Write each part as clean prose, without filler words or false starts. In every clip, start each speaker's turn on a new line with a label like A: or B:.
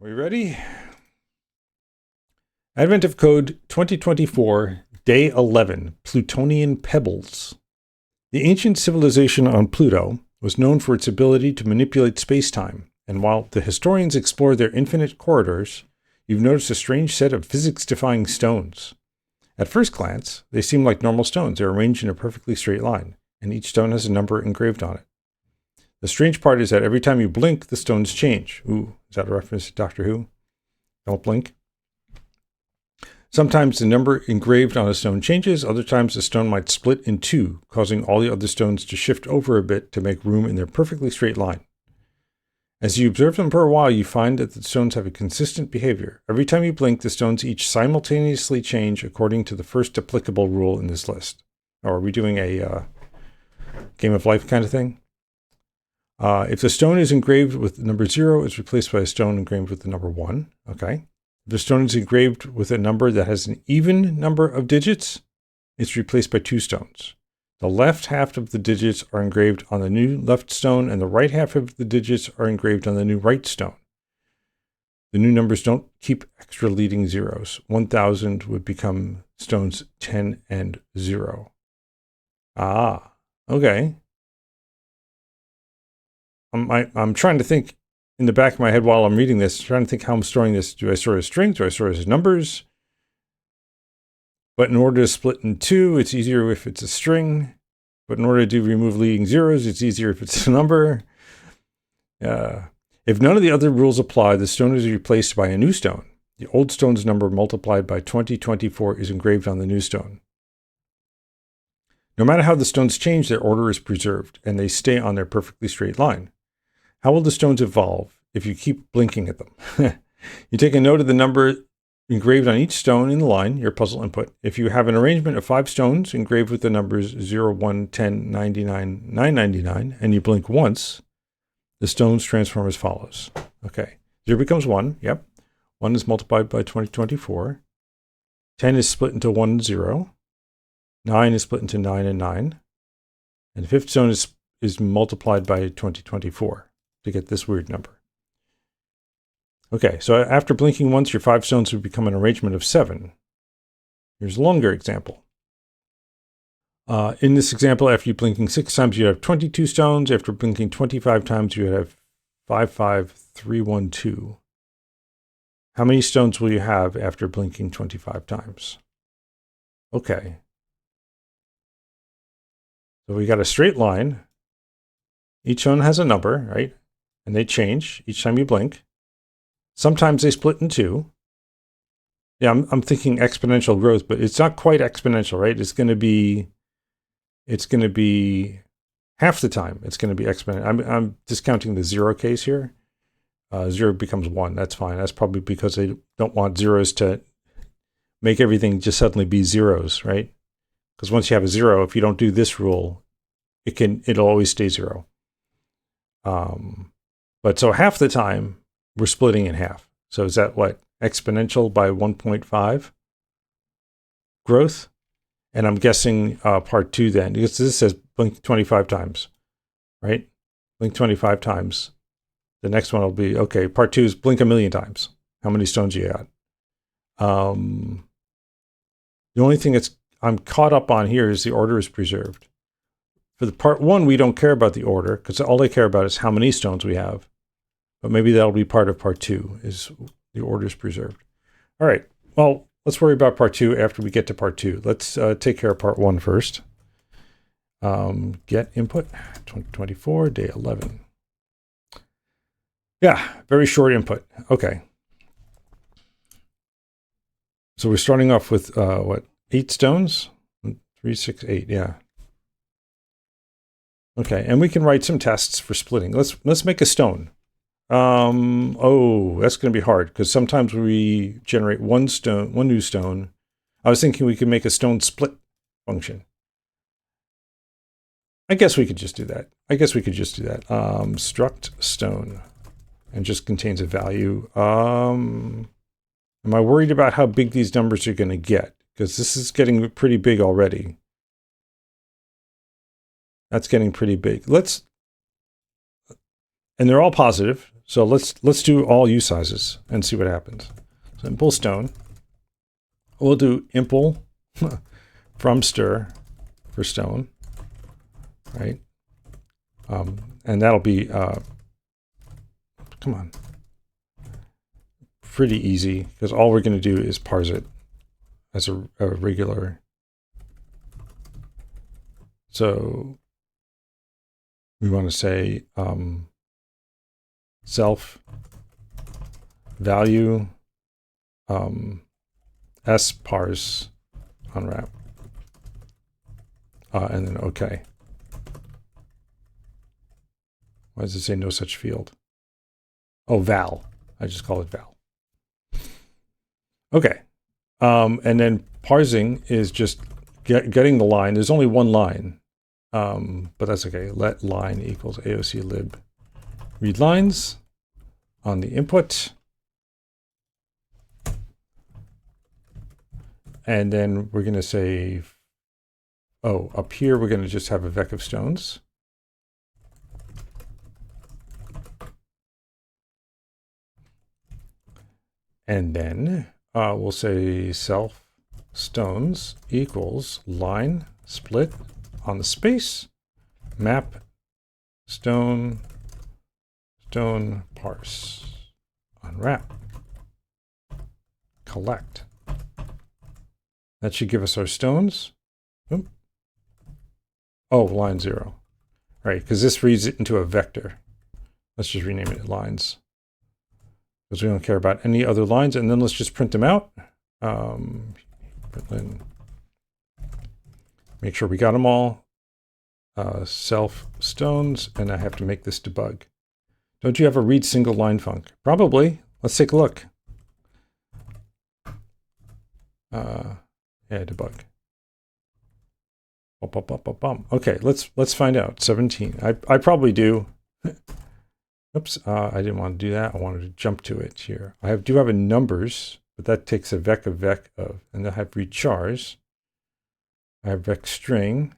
A: We ready? Advent of Code 2024, Day 11, Plutonian Pebbles. The ancient civilization on Pluto was known for its ability to manipulate space-time, and while the historians explore their infinite corridors, you've noticed a strange set of physics-defying stones. At first glance, they seem like normal stones. They're arranged in a perfectly straight line, and each stone has a number engraved on it. The strange part is that every time you blink, the stones change. Ooh, is that a reference to Doctor Who? Don't blink. Sometimes the number engraved on a stone changes. Other times the stone might split in two, causing all the other stones to shift over a bit to make room in their perfectly straight line. As you observe them for a while, you find that the stones have a consistent behavior. Every time you blink, the stones each simultaneously change according to the first applicable rule in this list. Or are we doing a game of life kind of thing? If the stone is engraved with the number 0, it's replaced by a stone engraved with the number 1. Okay. If the stone is engraved with a number that has an even number of digits, it's replaced by 2 stones. The left half of the digits are engraved on the new left stone, and the right half of the digits are engraved on the new right stone. The new numbers don't keep extra leading zeros. 1000 would become stones 10 and 0. Ah, okay. I'm trying to think in the back of my head while I'm reading this, trying to think how I'm storing this. Do I store it as strings? Do I store it as numbers? But in order to split in 2, it's easier if it's a string. But in order to remove leading zeros, it's easier if it's a number. If none of the other rules apply, the stone is replaced by a new stone. The old stone's number multiplied by 2024 is engraved on the new stone. No matter how the stones change, their order is preserved, and they stay on their perfectly straight line. How will the stones evolve if you keep blinking at them? You take a note of the number engraved on each stone in the line, your puzzle input. If you have an arrangement of 5 stones engraved with the numbers 0, 1, 10, 99, 999, and you blink once, the stones transform as follows. Okay, 0 becomes 1, yep. 1 is multiplied by 2024. 10 is split into 1 and 0. 9 is split into 9 and 9. And the 5th stone is multiplied by 2024 to get this weird number. Okay, so after blinking once, your 5 stones would become an arrangement of 7. Here's a longer example. In this example, after you blinking 6 times, you have 22 stones. After blinking 25 times, you have 55312. How many stones will you have after blinking 25 times? Okay. So we got a straight line. Each one has a number, right? And they change each time you blink. Sometimes they split in 2. Yeah, I'm thinking exponential growth, but it's not quite exponential, right? It's going to be half the time. It's going to be exponential. I'm discounting the 0 case here. 0 becomes 1. That's fine. That's probably because they don't want zeros to make everything just suddenly be zeros, right? Because once you have a 0, if you don't do this rule, it'll always stay 0. But so half the time we're splitting in half. So is that what? Exponential by 1.5 growth? And I'm guessing part 2 then, because this says blink 25 times, right? Blink 25 times. The next one will be, okay, part 2 is blink 1,000,000 times. How many stones you got? The only thing I'm caught up on here is the order is preserved. For the part 1, we don't care about the order, because all I care about is how many stones we have. But maybe that'll be part of part 2, is the order is preserved. All right, well, let's worry about part 2 after we get to part 2. Let's take care of part 1 first. Get input, 2024, day 11. Yeah, very short input. Okay. So we're starting off with, 8 stones? 3, 6, 8, yeah. Okay, and we can write some tests for splitting. Let's make a stone. That's going to be hard because sometimes we generate one new stone. I was thinking we could make a stone split function. I guess we could just do that. Struct stone and just contains a value. Am I worried about how big these numbers are going to get? Because this is getting pretty big already. That's getting pretty big. And they're all positive. So let's do all U sizes and see what happens. So impl stone. We'll do impl from stir for stone, right? And that'll be come on, pretty easy because all we're going to do is parse it as a regular. So we want to say self value s parse unwrap and then OK. Why does it say no such field? Oh, val. I just call it val. Okay. And then parsing is just getting the line. There's only one line, but that's okay. Let line equals AOC lib read lines on the input. And then we're going to say, oh, up here, we're going to just have a vec of stones. And then we'll say self stones equals line split on the space map stone parse unwrap collect. That should give us our stones. Oop. Oh, line 0. Right, because this reads it into a vector. Let's just rename it lines, because we don't care about any other lines. And then let's just print them out. Make sure we got them all. Self stones, and I have to make this debug. Don't you have a read single line func? Probably. Let's take a look. Yeah, debug. Okay, let's find out. 17. I probably do. Oops, I didn't want to do that. I wanted to jump to it here. I do have a numbers, but that takes a vec of, and I have read chars. I have vec string.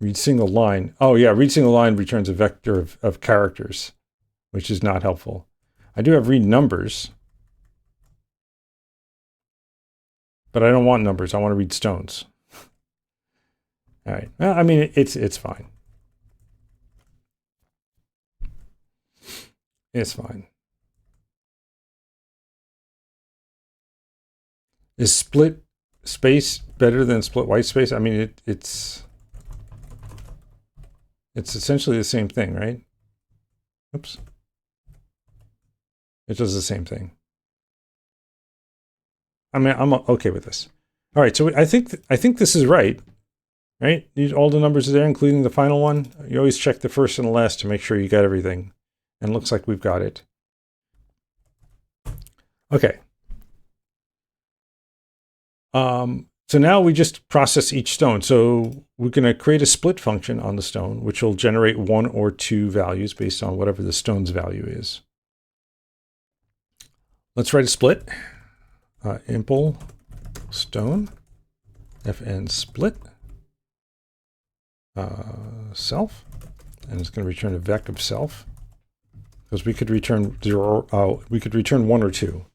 A: Read single line. Oh yeah, read single line returns a vector of characters, which is not helpful. I do have read numbers, but I don't want numbers. I want to read stones. All right. Well, I mean, it's fine. It's fine. Is split space better than split white space? I mean, it's essentially the same thing, right? Oops. It does the same thing. I mean, I'm okay with this. All right, so I think this is right. Right? All the numbers are there, including the final one. You always check the first and the last to make sure you got everything. And it looks like we've got it. Okay. So now we just process each stone. So we're going to create a split function on the stone, which will generate 1 or 2 values based on whatever the stone's value is. Let's write a split. Impl stone fn split self, and it's going to return a vec of self, because we could return 0. We could return 1 or 2.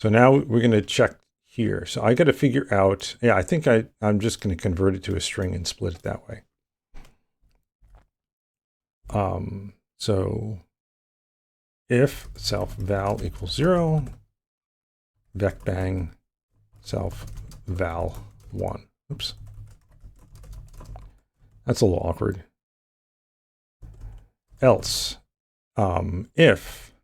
A: So now we're going to check here. So I got to figure out. Yeah, I think I'm just going to convert it to a string and split it that way. So if self val equals 0, vec bang self val 1. Oops. That's a little awkward. Else, if,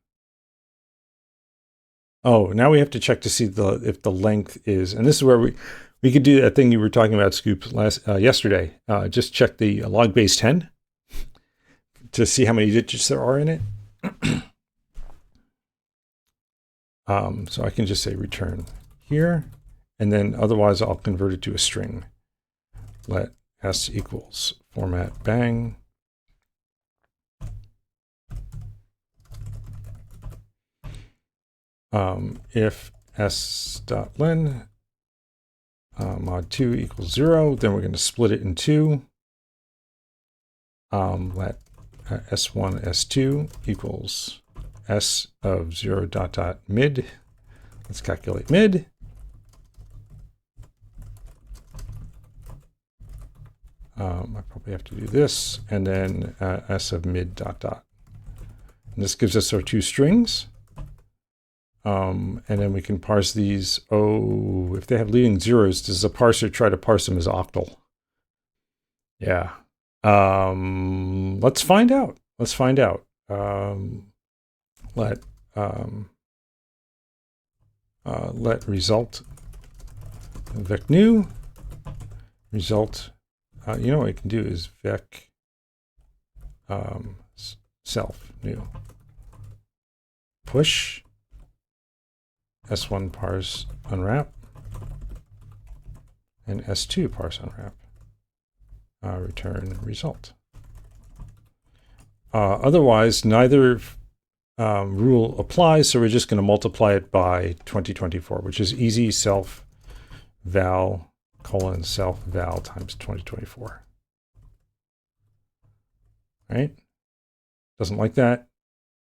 A: oh, now we have to check to see if the length is, and this is where we could do that thing you were talking about, Scoop, yesterday. Just check the log base 10 to see how many digits there are in it. So I can just say return here, and then otherwise I'll convert it to a string. Let s equals format bang if s.len mod 2 equals 0, then we're going to split it in 2. Let S1, S2 equals S of 0 dot dot mid. Let's calculate mid. I probably have to do this, and then S of mid dot dot. And this gives us our two strings. And then we can parse these. Oh, if they have leading zeros, does the parser try to parse them as octal? Yeah. Let's find out. Let's find out. Let result vec new result. You know what I can do is vec self new push S1 parse unwrap and S2 parse unwrap. Return result. Otherwise, neither rule applies, so we're just going to multiply it by 2024, which is easy self val colon self val times 2024. Right? Doesn't like that.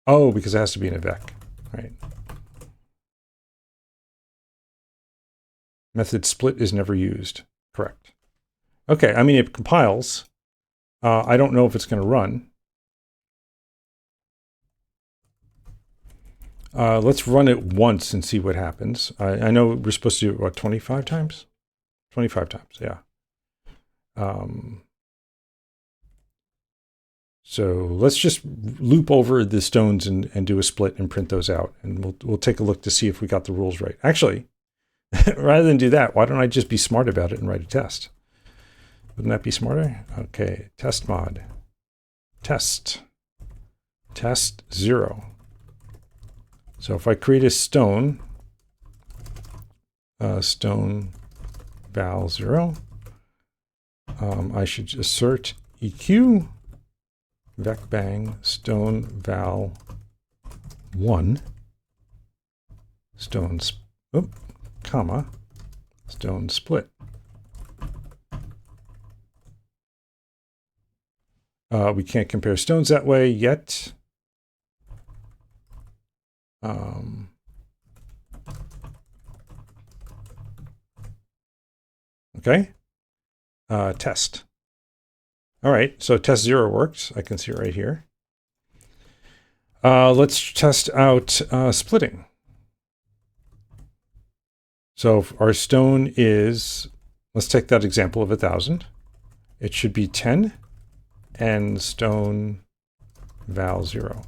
A: Oh, because it has to be in a vec, right? Method split is never used. Correct. Okay, I mean, it compiles. I don't know if it's going to run. Let's run it once and see what happens. I know we're supposed to do it, what, 25 times? 25 times, yeah. So let's just loop over the stones and do a split and print those out. And we'll take a look to see if we got the rules right. Actually, rather than do that, why don't I just be smart about it and write a test? Wouldn't that be smarter? Okay, test mod. Test 0. So if I create a stone, stone val 0, I should assert EQ vec bang stone val 1 stone comma stone split. We can't compare stones that way yet. Okay. Test. All right, so test 0 works. I can see it right here. Let's test out splitting. So if our stone is, let's take that example of 1,000. It should be 10 and stone val 0.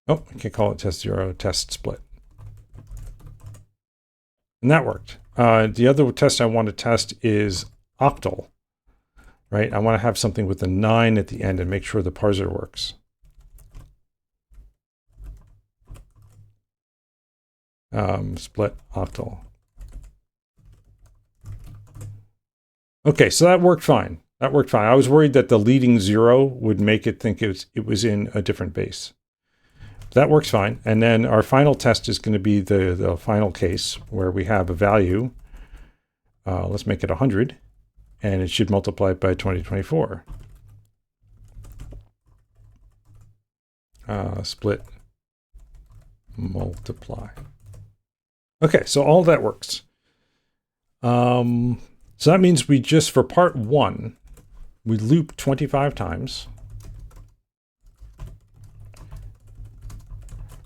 A: Oh, I can't call it test 0, test split. And that worked. The other test I want to test is octal, right? I want to have something with a 9 at the end and make sure the parser works. Split octal. Okay, so that worked fine. That worked fine. I was worried that the leading 0 would make it think it was in a different base. That works fine. And then our final test is going to be the final case where we have a value. Let's make it 100. And it should multiply it by 2024. Split multiply. Okay, so all that works. So that means we just, for part 1, we loop 25 times.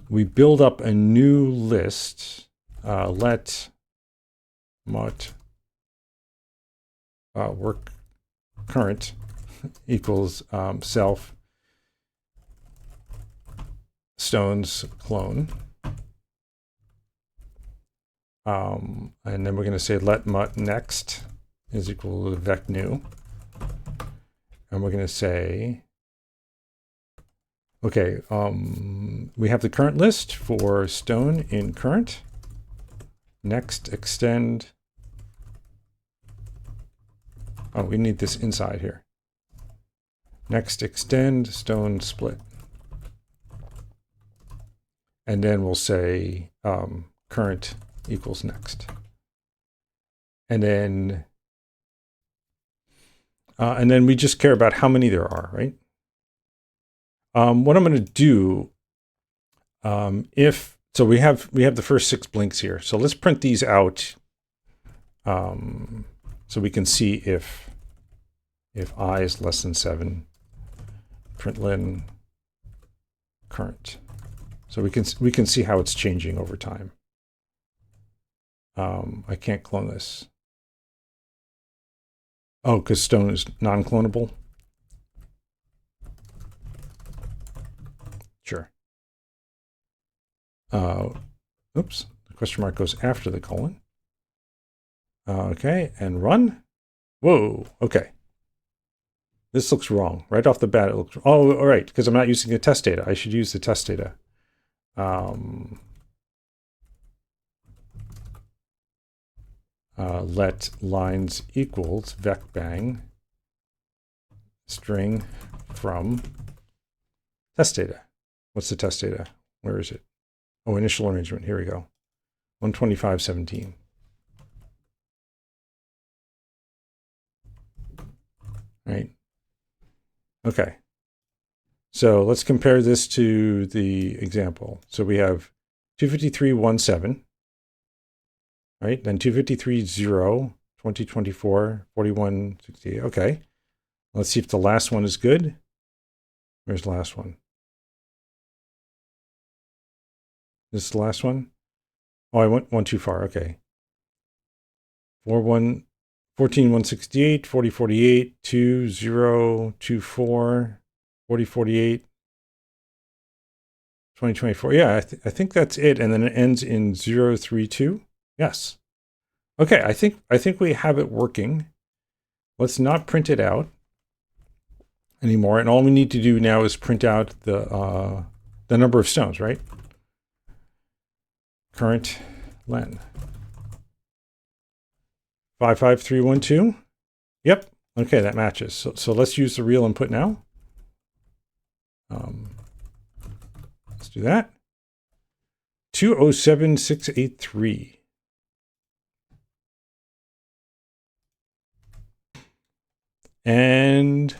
A: We build up a new list. Let mut work current equals self stones clone. And then we're going to say let mut next is equal to vec new. And we're going to say, okay, we have the current list for stone in current. Next extend. Oh, we need this inside here. Next extend stone split. And then we'll say current equals next. And then And then we just care about how many there are, right? What I'm going to do, so we have the first 6 blinks here. So let's print these out, so we can see if I is less than 7, println current. So we can see how it's changing over time. I can't clone this. Oh, because stone is non-clonable? Sure. Oops, the question mark goes after the colon. Okay, and run. Whoa, okay. This looks wrong. Right off the bat, it looks... Oh, all right, because I'm not using the test data. I should use the test data. Let lines equals vecbang string from test data. What's the test data? Where is it? Oh, initial arrangement. Here we go. 125.17. Right. Okay. So let's compare this to the example. So we have 253.17. Right, then 253.0, 2024, 41.68. Okay, let's see if the last one is good. Where's the last one? This is the last one? Oh, I went one too far. Okay. 14.168, 40.48, 2024, 40.48, 2024. Yeah, I think that's it. And then it ends in 032. Yes. Okay, I think we have it working. Let's not print it out anymore. And all we need to do now is print out the number of stones, right? Current len. 55312. Yep. Okay, that matches. So let's use the real input now. Let's do that. 207,683. And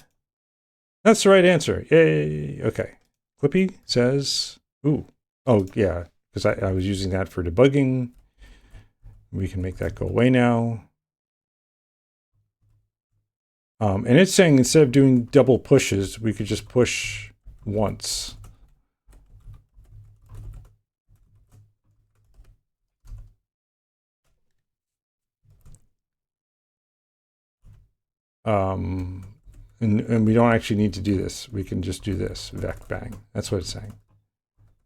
A: that's the right answer. Yay. Okay. Clippy says, ooh, oh yeah, because I was using that for debugging. We can make that go away now. And it's saying instead of doing double pushes, we could just push once. And we don't actually need to do this. We can just do this, vec bang. That's what it's saying,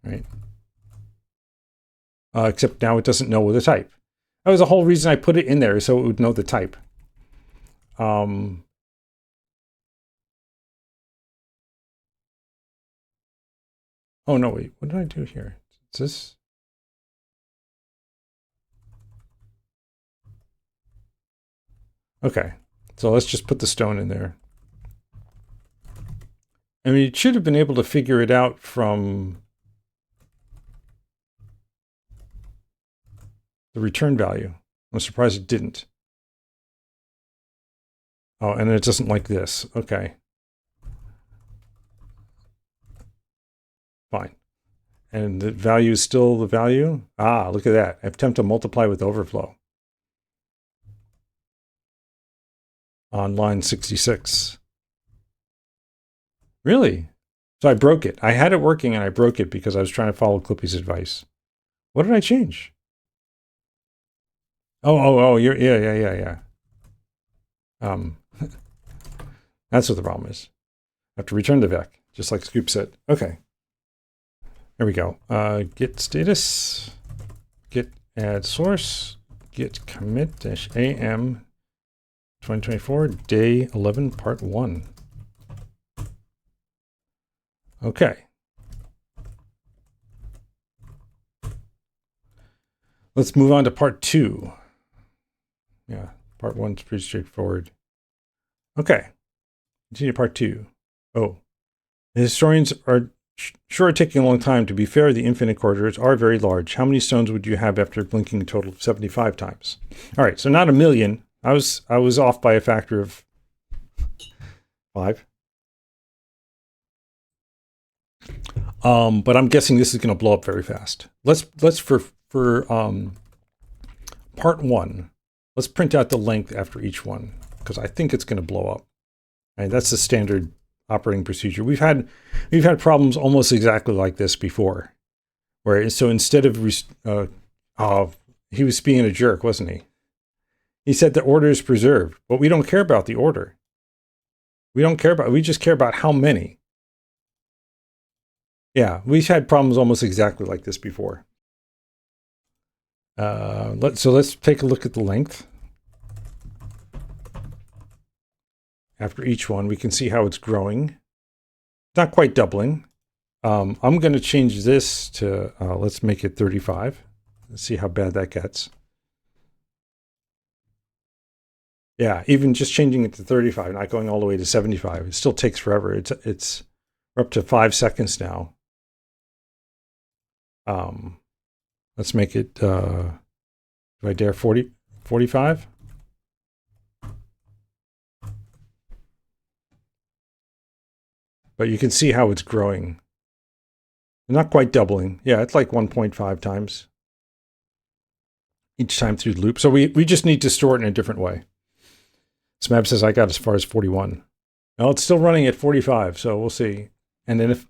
A: right? Except now it doesn't know the type. That was the whole reason I put it in there, so it would know the type. Oh no, wait, what did I do here? Is this? Okay, so let's just put the stone in there. I mean, it should have been able to figure it out from the return value. I'm surprised it didn't. Oh, and it doesn't like this. Okay. Fine. And the value is still the value? Ah, look at that. Attempt to multiply with overflow. On line 66. Really? So I broke it. I had it working and I broke it because I was trying to follow Clippy's advice. What did I change? Oh, yeah. That's what the problem is. I have to return the vec, just like Scoop said. Okay. There we go. Git status, git add source, git commit -am 2024 day 11 part 1. Okay. Let's move on to part 2. Yeah, part 1's pretty straightforward. Okay. Continue part 2. Oh. The historians are sure taking a long time. To be fair, the infinite corridors are very large. How many stones would you have after blinking a total of 75 times? All right, so not a million. I was off by a factor of 5. But I'm guessing this is going to blow up very fast. Let's for part 1, let's print out the length after each one, because I think it's going to blow up. And that's the standard operating procedure. We've had problems almost exactly like this before, where so instead of he was being a jerk, wasn't he? He said the order is preserved, but we don't care about the order. We just care about how many. Yeah, we've had problems almost exactly like this before. Let's take a look at the length. After each one, we can see how it's growing. Not quite doubling. I'm going to change this to, let's make it 35. Let's see how bad that gets. Yeah, even just changing it to 35, not going all the way to 75, it still takes forever. We're up to 5 seconds now. Let's make it, do I dare 45? But you can see how it's growing. Not quite doubling. Yeah, it's like 1.5 times each time through the loop. So we just need to store it in a different way. Smab says I got as far as 41. Well, it's still running at 45, so we'll see. And then if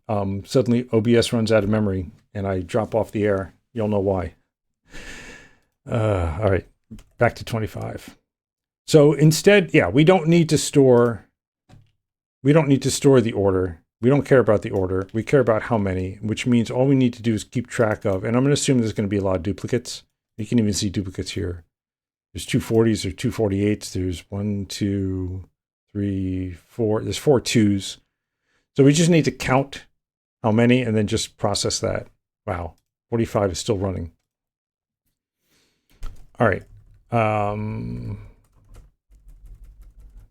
A: suddenly OBS runs out of memory and I drop off the air, you'll know why. All right, back to 25. So instead, yeah, we don't need to store the order. We don't care about the order. We care about how many, which means all we need to do is keep track of, and I'm going to assume there's going to be a lot of duplicates. You can even see duplicates here. There's 240s, there's 248s, there's 1, 2, 3, 4, there's 4 2s. So we just need to count how many and then just process that. Wow, 45 is still running. All right.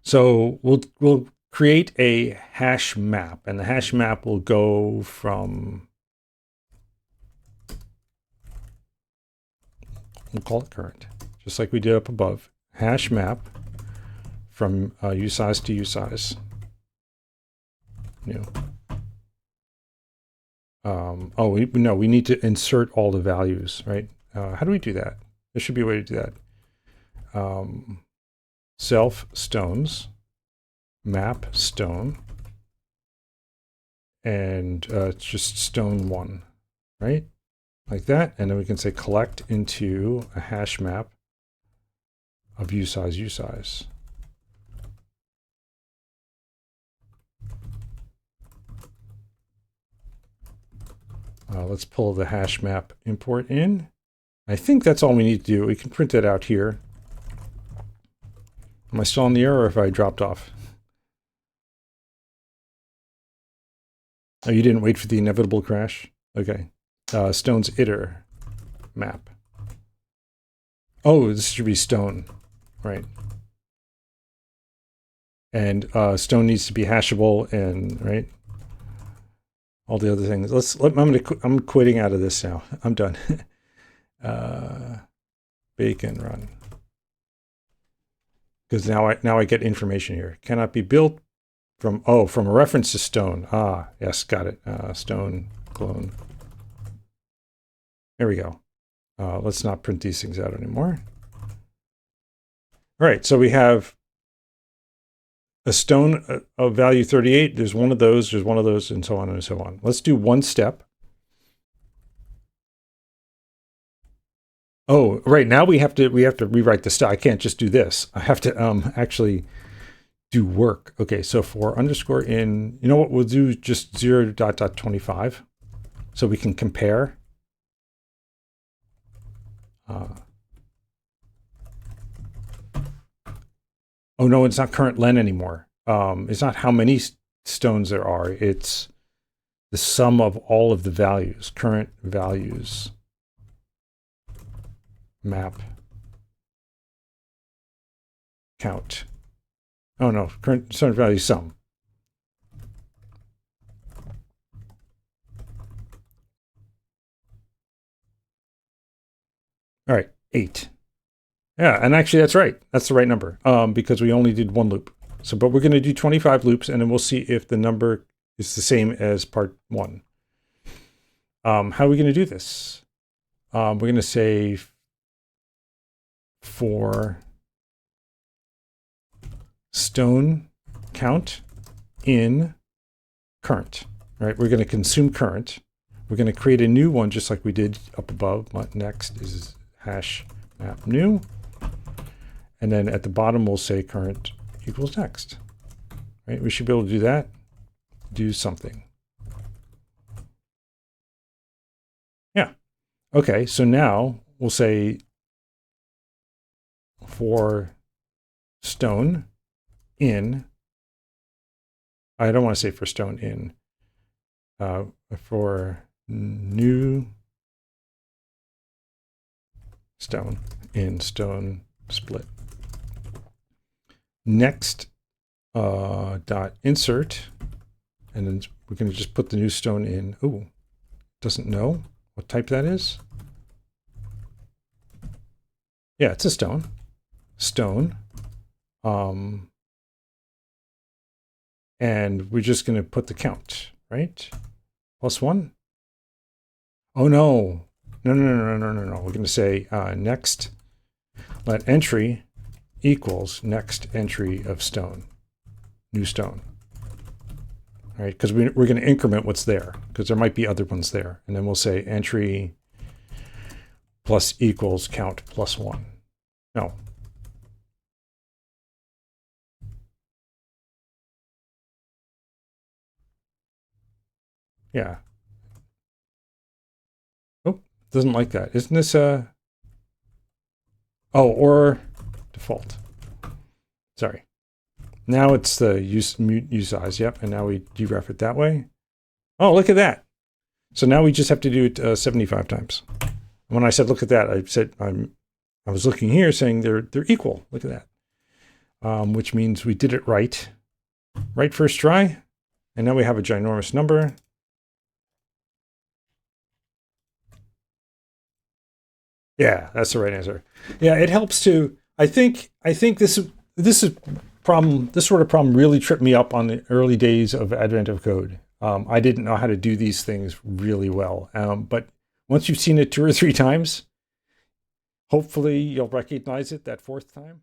A: So we'll create a hash map, and the hash map will go from, we'll call it current, just like we did up above. Hash map from usize to usize. New. We need to insert all the values, right? How do we do that? There should be a way to do that. Self stones, map stone, and it's just stone 1, right? Like that. And then we can say collect into a hash map of usize. Let's pull the hash map import in. I think that's all we need to do. We can print it out here. Am I still on the air, or have I dropped off? Oh, you didn't wait for the inevitable crash? Okay. Stone's iter map. Oh, this should be stone, right? And stone needs to be hashable, and right, all the other things. I'm quitting out of this now. I'm done. Bacon run, because now I get information here. Cannot be built from a reference to stone. Ah, yes, got it. Stone clone. There we go. Let's not print these things out anymore. All right, so we have a stone of value 38. There's one of those, and so on and so on. Let's do one step. Oh, right, now we have to rewrite the stuff. I can't just do this. I have to actually do work. Okay, so for underscore in, you know what, we'll do just 0.25 so we can compare. Oh no, it's not current len anymore. It's not how many stones there are. It's the sum of all of the values, current values. Map. Count. Oh no, current stone value sum. All right, 8. Yeah, and actually that's right. That's the right number because we only did one loop. So, but we're going to do 25 loops, and then we'll see if the number is the same as part 1. How are we going to do this? We're going to say for stone count in current, right? We're going to consume current. We're going to create a new one just like we did up above. Next is hash map new. And then at the bottom, we'll say current equals next, right? We should be able to do that. Do something. Yeah. Okay, so now we'll say for stone in, I don't want to say for stone in, for new stone in stone split. Next dot insert, and then we're going to just put the new stone in. Oh, doesn't know what type that is. Yeah, it's a stone. Stone. And we're just going to put the count, right? +1. Oh no. No. We're going to say next let entry equals next entry of stone, new stone. All right, because we're going to increment what's there, because there might be other ones there. And then we'll say entry plus equals count +1. No. Yeah. Oh, doesn't like that. Isn't this a... Oh, or default. Sorry. Now it's the use size. Yep. And now we deref it that way. Oh, look at that. So now we just have to do it 75 times. When I said, look at that, I said, I was looking here saying they're equal. Look at that. Which means we did it right. Right first try. And now we have a ginormous number. Yeah, that's the right answer. Yeah, it helps to, I think this is problem, this sort of problem really tripped me up on the early days of advent of code. I didn't know how to do these things really well. But once you've seen it 2 or 3 times, hopefully you'll recognize it that 4th time.